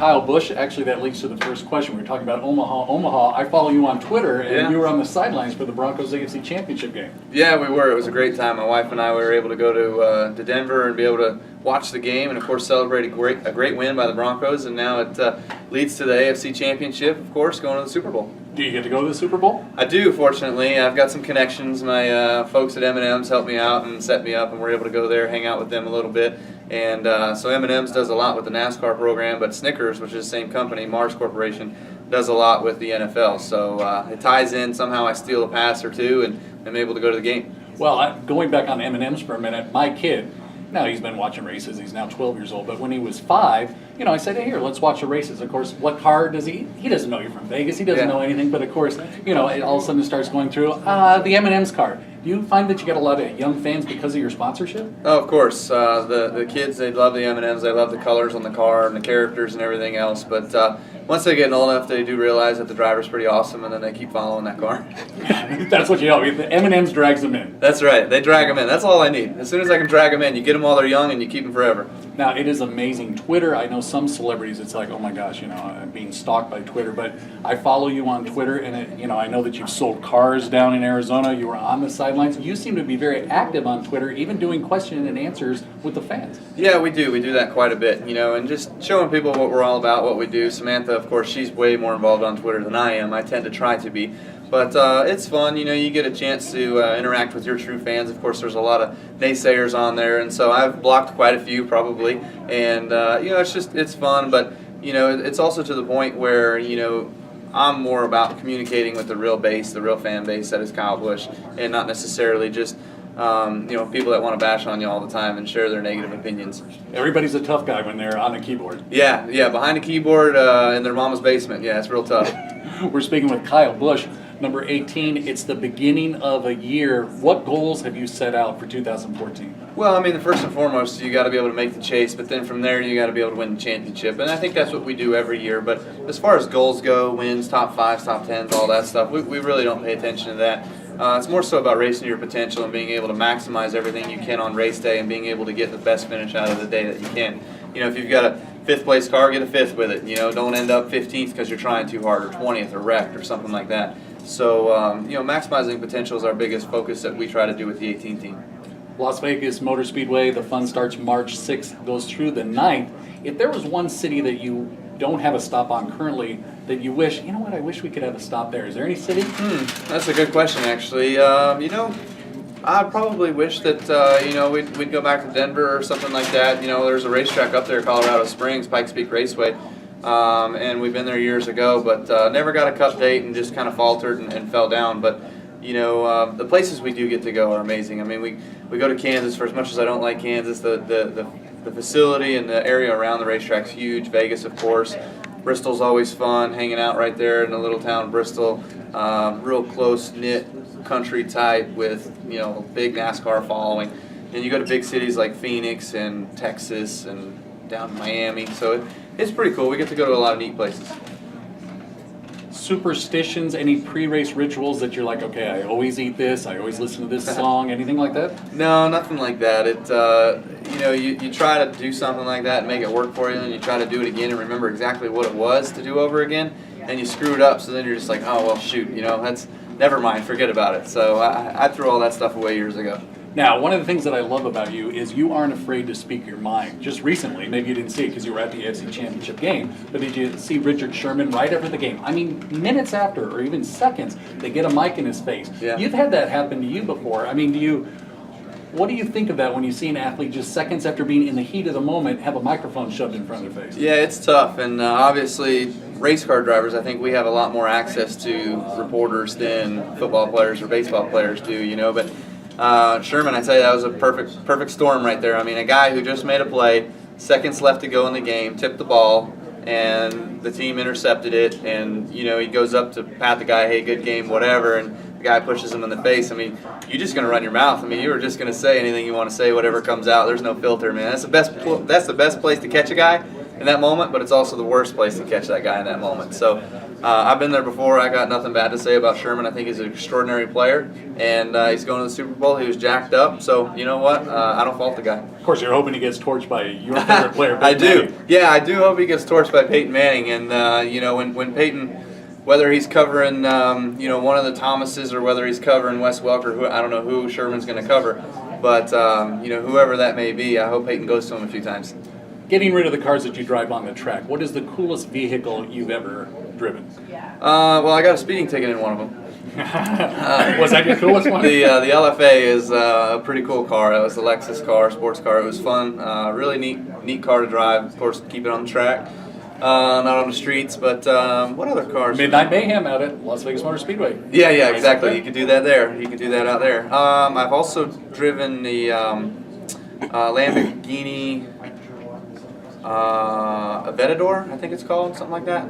Kyle Busch. Actually, that leads to the first question. We were talking about Omaha. I follow you on Twitter, and you were on the sidelines for the Broncos AFC Championship game. Yeah, we were. It was a great time. My wife and I were able to go to Denver and be able to watch the game and, of course, celebrate a great win by the Broncos. And now it leads to the AFC Championship, of course, going to the Super Bowl. Do you get to go to the Super Bowl? I do, fortunately. I've got some connections. My folks at M&M's helped me out and set me up, and we're able to go there, hang out with them a little bit. And so M&M's does a lot with the NASCAR program, but Snickers, which is the same company, Mars Corporation, does a lot with the NFL. So it ties in. Somehow I steal a pass or two, and I'm able to go to the game. Well, going back on M&M's for a minute, my kid, now he's been watching races. He's now 12 years old. But when he was 5, I said, hey, here, let's watch the races. Of course, what car does he? He doesn't know you're from Vegas. He doesn't know anything. But of course, it all of a sudden starts going through the M&M's car. Do you find that you get a lot of young fans because of your sponsorship? Oh, of course. The kids, they love the M&M's. They love the colors on the car and the characters and everything else. But once they get old enough, they do realize that the driver's pretty awesome, and then they keep following that car. That's what you know. The M&M's drags them in. That's right. They drag them in. That's all I need. As soon as I can drag them in, you get them while they're young, and you keep them forever. Now, it is amazing. Twitter, I know some celebrities, it's like, oh my gosh, I'm being stalked by Twitter. But I follow you on Twitter, and I know that you've sold cars down in Arizona. You were on the sidelines. You seem to be very active on Twitter, even doing question and answers with the fans. Yeah, we do. We do that quite a bit, and just showing people what we're all about, what we do. Samantha, of course, she's way more involved on Twitter than I am. I tend to try to be. But it's fun, you get a chance to interact with your true fans. Of course, there's a lot of naysayers on there, and so I've blocked quite a few probably. And, it's fun, but, it's also to the point where, I'm more about communicating with the real base, the real fan base that is Kyle Busch, and not necessarily just, people that want to bash on you all the time and share their negative opinions. Everybody's a tough guy when they're on the keyboard. Yeah, behind a keyboard in their mama's basement. Yeah, it's real tough. We're speaking with Kyle Busch, number 18. It's the beginning of a year. What goals have you set out for 2014? Well, the first and foremost, you got to be able to make the chase, but then from there, you got to be able to win the championship. And I think that's what we do every year. But as far as goals go, wins, top 5s, top 10s, all that stuff, we really don't pay attention to that. It's more so about racing your potential and being able to maximize everything you can on race day and being able to get the best finish out of the day that you can. If you've got a 5th place car, get a 5th with it. Don't end up 15th because you're trying too hard, or 20th, or wrecked, or something like that. So, maximizing potential is our biggest focus that we try to do with the 18 team. Las Vegas Motor Speedway, the fun starts March 6th, goes through the 9th. If there was one city that you don't have a stop on currently that you wish, I wish we could have a stop there. Is there any city? That's a good question, actually. I probably wish that, we'd go back to Denver or something like that. There's a racetrack up there, Colorado Springs, Pikes Peak Raceway. And we've been there years ago, but never got a cup date and just kind of faltered and fell down. But, the places we do get to go are amazing. We go to Kansas. For as much as I don't like Kansas, the facility and the area around the racetrack's huge. Vegas, of course. Bristol's always fun, hanging out right there in the little town of Bristol. Real close-knit country type with, big NASCAR following. And you go to big cities like Phoenix and Texas and down to Miami. So it's pretty cool. We get to go to a lot of neat places. Superstitions, any pre-race rituals that you're like, okay, I always eat this, I always listen to this song, anything like that? No, nothing like that. You try to do something like that and make it work for you, and you try to do it again and remember exactly what it was to do over again, and you screw it up, so then you're just like, oh, well, shoot, that's, never mind, forget about it. So I threw all that stuff away years ago. Now, one of the things that I love about you is you aren't afraid to speak your mind. Just recently, maybe you didn't see it because you were at the AFC Championship game, but did you see Richard Sherman right after the game? Minutes after, or even seconds, they get a mic in his face. Yeah. You've had that happen to you before. What do you think of that when you see an athlete just seconds after being in the heat of the moment have a microphone shoved in front of their face? Yeah, it's tough, and obviously race car drivers, I think we have a lot more access to reporters than football players or baseball players do, but Sherman, I tell you, that was a perfect storm right there. A guy who just made a play, seconds left to go in the game, tipped the ball, and the team intercepted it, and, he goes up to pat the guy, hey, good game, whatever, and the guy pushes him in the face. You're just going to run your mouth. You were just going to say anything you want to say, whatever comes out. There's no filter, man. That's the best place to catch a guy in that moment, but it's also the worst place to catch that guy in that moment. So I've been there before. I got nothing bad to say about Sherman. I think he's an extraordinary player, and he's going to the Super Bowl. He was jacked up, so you know what? I don't fault the guy. Of course, you're hoping he gets torched by your favorite player. I do. Manning. Yeah, I do hope he gets torched by Peyton Manning. And you know, when Peyton, whether he's covering you know, one of the Thomases or whether he's covering Wes Welker, who I don't know who Sherman's going to cover, but you know, whoever that may be, I hope Peyton goes to him a few times. Getting rid of the cars that you drive on the track, what is the coolest vehicle you've ever driven? Well, I got a speeding ticket in one of them. Was that your coolest one? The LFA is a pretty cool car. It was a Lexus car, sports car. It was fun, really neat car to drive. Of course, keep it on the track, not on the streets. But what other cars? Midnight Mayhem out at Las Vegas Motor Speedway. Yeah, exactly. You could do that there. You could do that out there. I've also driven the Lamborghini Aventador, I think it's called, something like that.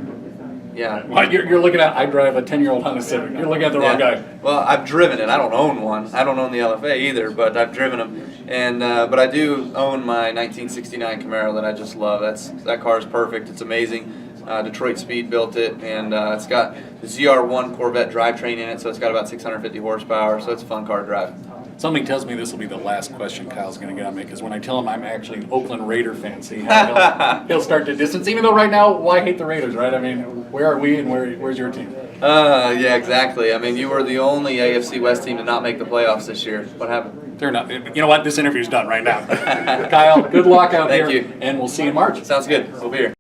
Yeah. What, you're looking at, I drive a 10-year-old Honda Civic. You're looking at the wrong guy. Well, I've driven it. I don't own one. I don't own the LFA either, but I've driven them. And but I do own my 1969 Camaro that I just love. That car is perfect. It's amazing. Detroit Speed built it, and it's got the ZR1 Corvette drivetrain in it, so it's got about 650 horsepower. So it's a fun car to drive. Something tells me this will be the last question Kyle's going to get on me, because when I tell him I'm actually an Oakland Raider fan, see how he'll start to distance. Even though right now, why hate the Raiders, right? I mean, where are we and where's your team? Yeah, exactly. I mean, you were the only AFC West team to not make the playoffs this year. What happened? They're not. You know what? This interview's done right now. Kyle, good luck out Thank there. you. And we'll see you in March. Sounds good. We'll be here.